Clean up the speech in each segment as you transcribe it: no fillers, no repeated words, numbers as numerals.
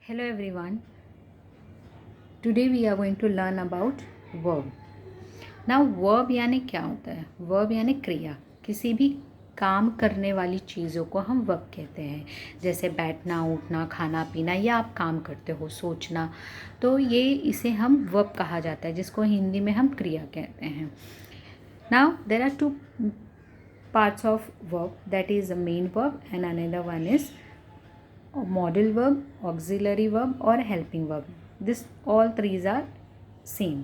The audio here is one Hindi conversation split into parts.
Hello everyone. Today we are going to learn about verb. Now verb यानी क्या होता है? verb यानी क्रिया. किसी भी काम करने वाली चीज़ों को हम वर्ब कहते हैं. जैसे बैठना, उठना, खाना पीना, या आप काम करते हो, सोचना, तो ये इसे हम वर्ब कहा जाता है, जिसको हिंदी में हम क्रिया कहते हैं. Now there are two parts of verb, that is a main verb and another one is modal verb, auxiliary verb और helping verb. This all threes are same.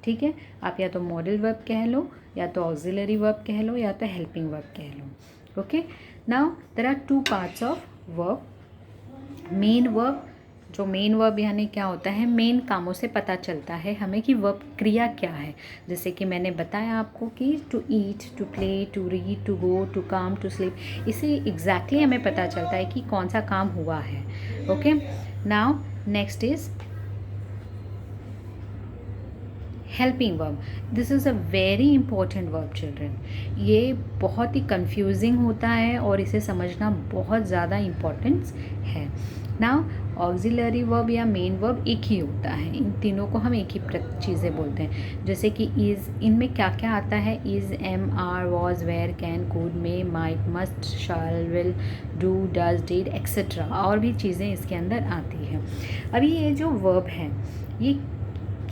ठीक है, आप या तो मॉडल वर्ब कह लो, या तो ऑक्सिलरी वर्ब कह लो, या तो हेल्पिंग वर्ब कह लो. Okay, now there are two parts of verb. Main verb, जो मेन वर्ब यानी क्या होता है, मेन कामों से पता चलता है हमें कि वर्ब क्रिया क्या है. जैसे कि मैंने बताया आपको कि to eat, to play, to read, to go, to come, to sleep. इससे एग्जैक्टली हमें पता चलता है कि कौन सा काम हुआ है. Okay, now next is helping verb. This is a very important verb children. ये बहुत ही कंफ्यूजिंग होता है और इसे समझना बहुत ज़्यादा इम्पोर्टेंस है. नाउ ऑक्सिलरी वर्ब या मेन वर्ब एक ही होता है. इन तीनों को हम एक ही चीज़ें बोलते हैं. जैसे कि इज़, इनमें क्या क्या आता है? Is, am, are, was, were, can, could, may, might, must, shall, will, do, does, did etcetera, और भी चीज़ें इसके अंदर आती हैं. अभी ये जो वर्ब है, ये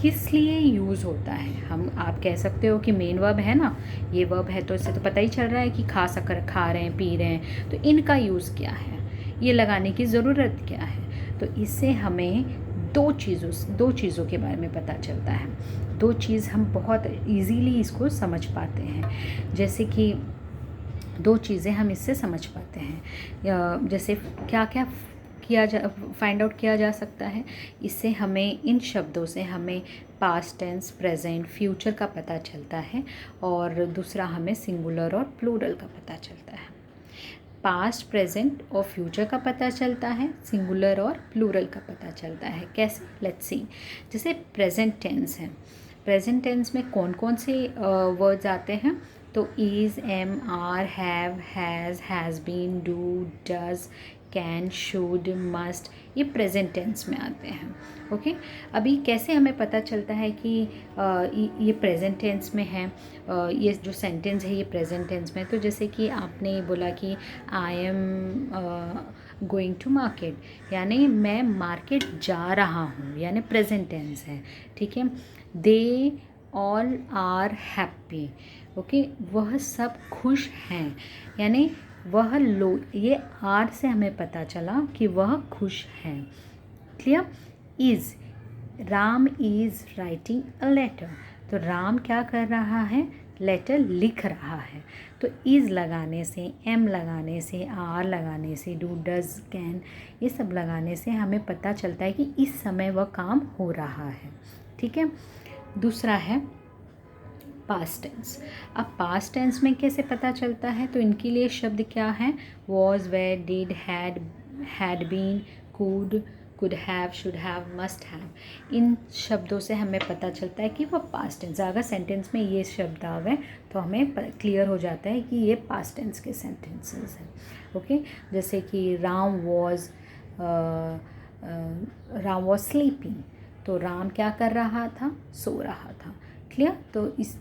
किस लिए यूज़ होता है? आप कह सकते हो कि मेन वर्ब है ना, ये वर्ब है तो इससे तो पता ही चल रहा है कि खा रहे हैं, पी रहे हैं. तो इनका यूज़ क्या है, ये लगाने की ज़रूरत क्या है? तो इससे हमें दो चीज़ों के बारे में पता चलता है. दो चीज़ हम बहुत इजीली इसको समझ पाते हैं. जैसे कि दो चीज़ें हम इससे समझ पाते हैं. जैसे क्या क्या फाइंड आउट किया जा सकता है इससे. हमें इन शब्दों से हमें पास्ट टेंस, प्रेजेंट, फ्यूचर का पता चलता है. और दूसरा हमें सिंगुलर और प्लूरल का पता चलता है. पास्ट, प्रेजेंट और फ्यूचर का पता चलता है, सिंगुलर और प्लूरल का पता चलता है. कैसे? Let's see. जैसे प्रेजेंट टेंस है. प्रेजेंट टेंस में कौन कौन से वर्ड्स आते हैं? तो is, am, are, has been, do, does, can, should, must, ये प्रेजेंट टेंस में आते हैं. ओके, अभी कैसे हमें पता चलता है कि ये प्रेजेंट टेंस में है? ये जो सेंटेंस है ये प्रेजेंट टेंस में. तो जैसे कि आपने बोला कि I am going to market, यानी मैं मार्केट जा रहा हूँ, यानी प्रेजेंट टेंस है. ठीक है. They all are happy. Okay, वह सब खुश हैं, यानी वह लोग, ये आर से हमें पता चला कि वह खुश हैं. Clear? Is, Ram is writing a letter. तो राम क्या कर रहा है? लेटर लिख रहा है. तो इज़ लगाने से, एम लगाने से, आर लगाने से, डू, डज, कैन, ये सब लगाने से हमें पता चलता है कि इस समय वह काम हो रहा है. ठीक है. दूसरा है पास्ट टेंस. अब पास्ट टेंस में कैसे पता चलता है? तो इनके लिए शब्द क्या है? Was, were, did, had been, could have, should have, must have. इन शब्दों से हमें पता चलता है कि वह पास्ट टेंस. अगर सेंटेंस में ये शब्द आ गए तो हमें क्लियर हो जाता है कि ये पास्ट टेंस के सेंटेंसेस हैं. ओके, जैसे कि राम वॉज स्लीपिंग. तो राम क्या कर रहा था? सो रहा था. क्लियर? तो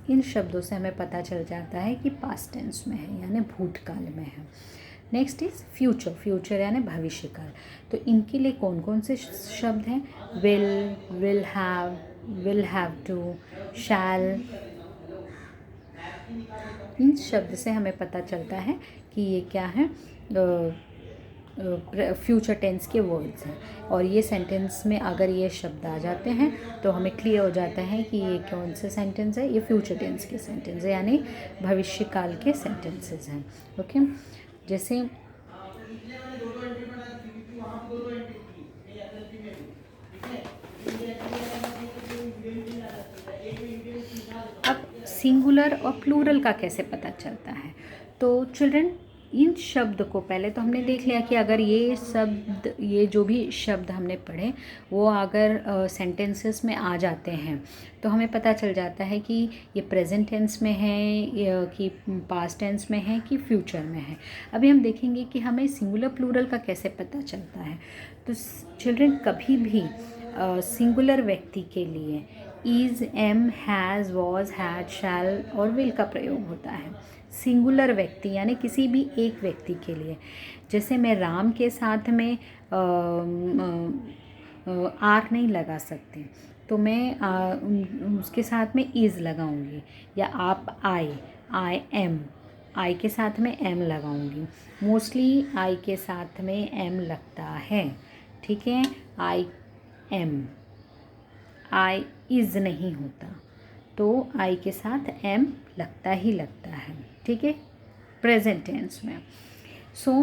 इन शब्दों से हमें पता चल जाता है कि पास्ट टेंस में है, यानी भूतकाल में है. Next is future. फ्यूचर यानी भविष्यकाल. तो इनके लिए कौन कौन से शब्द हैं? विल हैव टू, शैल. इन शब्द से हमें पता चलता है कि ये क्या है, फ्यूचर टेंस के वर्ड्स हैं. और ये सेंटेंस में अगर ये शब्द आ जाते हैं तो हमें क्लियर हो जाता है कि ये कौन से सेंटेंस है. ये फ्यूचर टेंस के सेंटेंस है, यानी भविष्यकाल के सेंटेंसेस हैं. ओके, जैसे अब सिंगुलर और प्लूरल का कैसे पता चलता है? तो चिल्ड्रन, इन शब्द को पहले तो हमने देख लिया कि अगर ये जो भी शब्द हमने पढ़े वो अगर सेंटेंसेस में आ जाते हैं तो हमें पता चल जाता है कि ये प्रेजेंट टेंस में है कि पास्ट टेंस में है कि फ्यूचर में है। अभी हम देखेंगे कि हमें सिंगुलर प्लूरल का कैसे पता चलता है। तो चिल्ड्रन कभी भी सिंगुलर व्यक्ति के लिए is, am, has, was, had, shall और विल का प्रयोग होता है। सिंगुलर व्यक्ति यानी किसी भी एक व्यक्ति के लिए। जैसे मैं राम के साथ में आर नहीं लगा सकती, तो मैं उसके साथ में इज़ लगाऊंगी। या आप आई एम, आई के साथ में एम लगाऊंगी। मोस्टली आई के साथ में एम लगता है, ठीक है। आई एम, आई इज़ नहीं होता, तो आई के साथ एम लगता ही लगता है, ठीक है, प्रेजेंट टेंस में। सो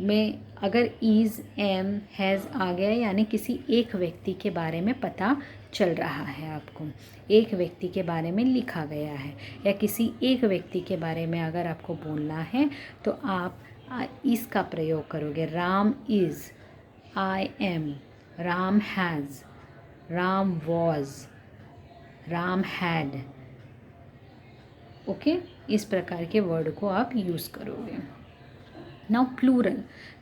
में अगर इज़, एम, हैज़ आ गया यानी किसी एक व्यक्ति के बारे में पता चल रहा है आपको, एक व्यक्ति के बारे में लिखा गया है, या किसी एक व्यक्ति के बारे में अगर आपको बोलना है तो आप इस का प्रयोग करोगे। Ram is, I am, Ram has, Ram was, Ram had. Okay, इस प्रकार के वर्ड को आप यूज़ करोगे। नाउ प्लूरल,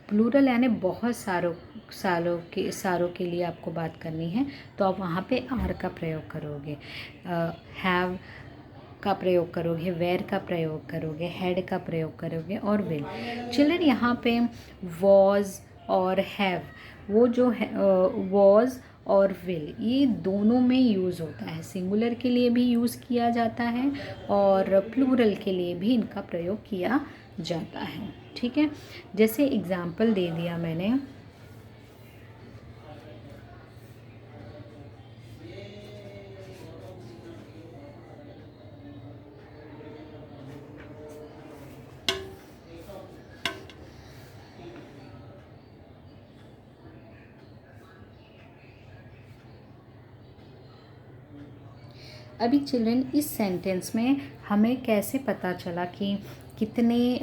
प्लूरल यानी बहुत सारों के लिए आपको बात करनी है, तो आप वहाँ पे आर का प्रयोग करोगे, हैव का प्रयोग करोगे, वेयर का प्रयोग करोगे, हैड का प्रयोग करोगे और विल। चिल्ड्रन यहाँ पे वॉज और हैव, वो जो है वॉज और विल, ये दोनों में यूज़ होता है। सिंगुलर के लिए भी यूज़ किया जाता है और प्लूरल के लिए भी इनका प्रयोग किया जाता है, ठीक है। जैसे एग्जाम्पल दे दिया मैंने, अभी चिल्ड्रन इस सेंटेंस में हमें कैसे पता चला कि कितने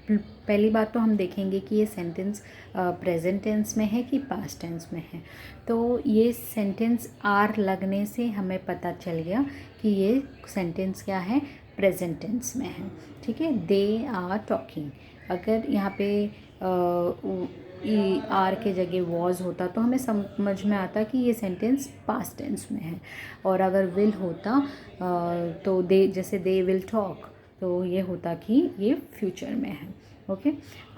पहली बात तो हम देखेंगे कि ये सेंटेंस प्रेजेंट टेंस में है कि पास्ट टेंस में है। तो ये सेंटेंस आर लगने से हमें पता चल गया कि ये सेंटेंस क्या है, प्रेजेंट टेंस में है, ठीक है। दे आर टॉकिंग, अगर यहाँ पे आर के जगह वॉज होता तो हमें समझ में आता कि ये सेंटेंस पास्ट टेंस में है। और अगर विल होता तो दे, जैसे दे विल टॉक, तो ये होता कि ये फ्यूचर में है, ओके।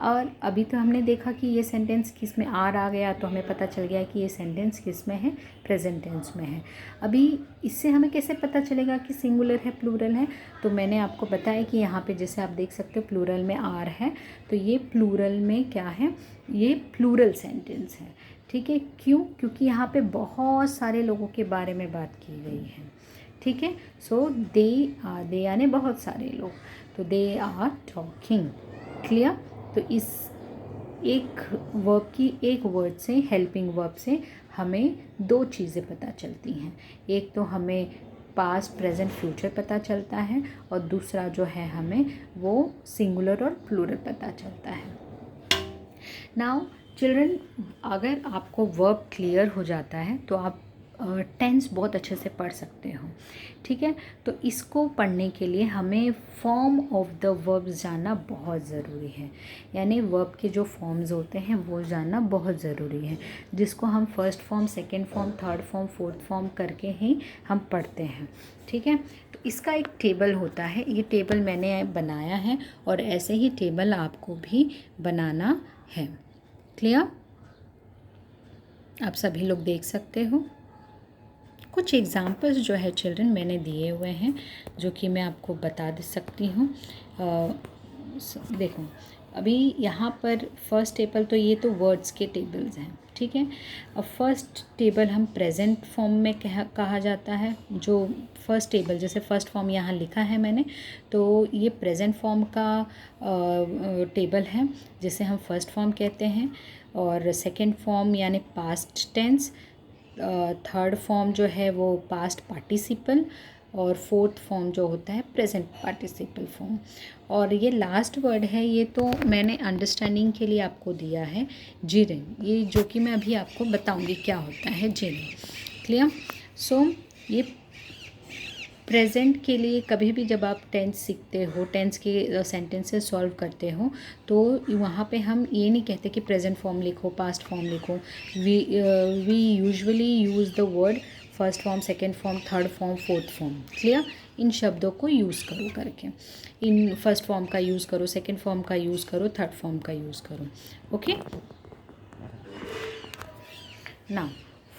और अभी तो हमने देखा कि ये सेंटेंस किस में आर आ गया, तो हमें पता चल गया कि ये सेंटेंस किस में है, प्रेजेंट टेंस में है। अभी इससे हमें कैसे पता चलेगा कि सिंगुलर है प्लूरल है, तो मैंने आपको बताया कि यहाँ पे जैसे आप देख सकते हो प्लूरल में आर है, तो ये प्लूरल में क्या है, ये प्लूरल सेंटेंस है, ठीक है। क्यों? क्योंकि यहाँ पे बहुत सारे लोगों के बारे में बात की गई है, ठीक है। सो दे यानी बहुत सारे लोग, तो दे आर टॉकिंग, क्लियर। तो इस एक वर्ब की, एक वर्ड से, हेल्पिंग वर्ब से हमें दो चीज़ें पता चलती हैं। एक तो हमें पास्ट, प्रेजेंट, फ्यूचर पता चलता है, और दूसरा जो है हमें वो सिंगुलर और प्लूरल पता चलता है। नाउ चिल्ड्रन, अगर आपको वर्ब क्लियर हो जाता है तो आप टेंस बहुत अच्छे से पढ़ सकते हो, ठीक है। तो इसको पढ़ने के लिए हमें फॉर्म ऑफ द वर्ब्स जानना बहुत ज़रूरी है, यानी वर्ब के जो फॉर्म्स होते हैं वो जानना बहुत ज़रूरी है, जिसको हम first form, second form, third form, fourth form करके ही हम पढ़ते हैं, ठीक है। तो इसका एक टेबल होता है, ये टेबल मैंने बनाया है और ऐसे ही टेबल आपको भी बनाना है, क्लियर। आप सभी लोग देख सकते हो। कुछ एग्जाम्पल्स जो है चिल्ड्रन मैंने दिए हुए हैं, जो कि मैं आपको बता दे सकती हूँ। देखो, अभी यहाँ पर फर्स्ट टेबल, तो ये तो वर्ड्स के टेबल्स हैं, ठीक है। अब फर्स्ट टेबल हम प्रेजेंट फॉर्म में कहा जाता है। जो फर्स्ट टेबल, जैसे फर्स्ट फॉर्म यहाँ लिखा है मैंने, तो ये प्रेजेंट फॉर्म का टेबल है, जिसे हम फर्स्ट फॉर्म कहते हैं। और सेकंड फॉर्म यानी पास्ट टेंस, थर्ड फॉर्म जो है वो पास्ट पार्टिसिपल, और फोर्थ फॉर्म जो होता है प्रेजेंट पार्टिसिपल फॉर्म। और ये लास्ट वर्ड है, ये तो मैंने अंडरस्टैंडिंग के लिए आपको दिया है जिरेन, ये जो कि मैं अभी आपको बताऊंगी क्या होता है जिरेन। क्लियर? सो ये प्रेजेंट के लिए कभी भी जब आप टेंस सीखते हो, टेंस के सेंटेंसेस सॉल्व करते हो, तो वहाँ पे हम ये नहीं कहते कि प्रेजेंट फॉर्म लिखो, पास्ट फॉर्म लिखो। We usually use the word first form, second form, third form, fourth form. Clear? इन शब्दों को यूज़ करो करके, इन फर्स्ट फॉर्म का यूज़ करो, सेकेंड फॉर्म का यूज़ करो, थर्ड फॉर्म का यूज़ करो। ओके, ना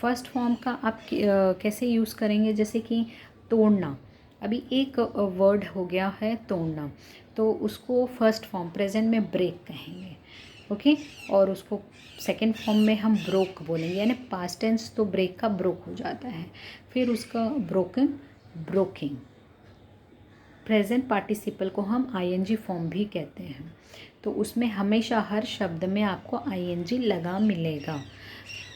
फर्स्ट फॉर्म का आप कैसे यूज़ करेंगे? जैसे कि तोड़ना, अभी एक वर्ड हो गया है तोड़ना, तो उसको फर्स्ट फॉर्म प्रेजेंट में ब्रेक कहेंगे। ओके, और उसको सेकंड फॉर्म में हम ब्रोक बोलेंगे, यानी पास्ट टेंस तो ब्रेक का ब्रोक हो जाता है, फिर उसका ब्रोकन, ब्रोकिंग। प्रेजेंट पार्टिसिपल को हम आईएनजी फॉर्म भी कहते हैं, तो उसमें हमेशा हर शब्द में आपको आईएनजी लगा मिलेगा।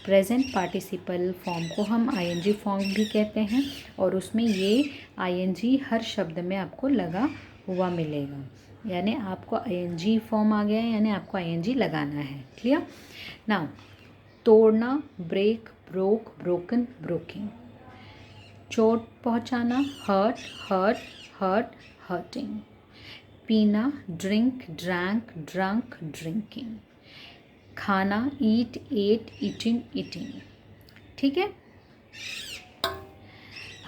प्रेजेंट पार्टिसिपल फॉर्म को हम आईएनजी फॉर्म भी कहते हैं, और उसमें ये आईएनजी हर शब्द में आपको लगा हुआ मिलेगा, यानी आपको आईएनजी फॉर्म आ गया है, यानी आपको आईएनजी लगाना है। क्लियर? नाउ तोड़ना, ब्रेक, ब्रोक, ब्रोकन, ब्रोकिंग। चोट पहुंचाना, हर्ट, हर्ट, हर्ट, हर्टिंग। पीना, ड्रिंक, ड्रैंक, ड्रंक, ड्रिंकिंग। खाना, ईट, एट, ईटिंग, ईटिंग। ठीक है?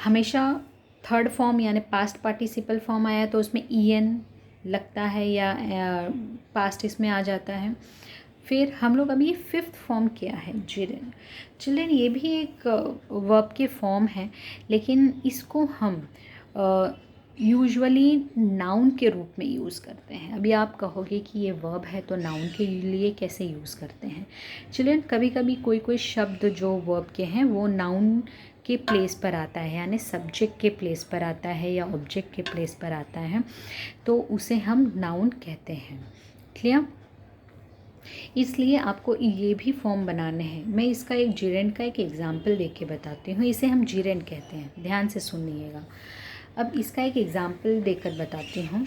हमेशा थर्ड फॉर्म यानी पास्ट पार्टिसिपल फॉर्म आया तो उसमें ईएन लगता है या पास्ट इसमें आ जाता है। फिर हम लोग अभी फिफ्थ फॉर्म क्या है? चिल्ड्रन। चिल्ड्रन ये भी एक वर्ब के फॉर्म है, लेकिन इसको हम यूजुअली नाउन के रूप में यूज़ करते हैं। अभी आप कहोगे कि ये वर्ब है तो नाउन के लिए कैसे यूज़ करते हैं? चिल्ड्रन कभी कभी कोई कोई शब्द जो वर्ब के हैं वो नाउन के प्लेस पर आता है, यानी सब्जेक्ट के प्लेस पर आता है या ऑब्जेक्ट के प्लेस पर आता है, तो उसे हम नाउन कहते हैं। क्लियर? इसलिए आपको ये भी फॉर्म बनाने हैं। मैं इसका एक जिरेंड का एक एग्जाम्पल दे के बताती हूँ। इसे हम जिरेंड कहते हैं, ध्यान से सुनिएगा। अब इसका एक एग्जाम्पल देकर बताती हूँ।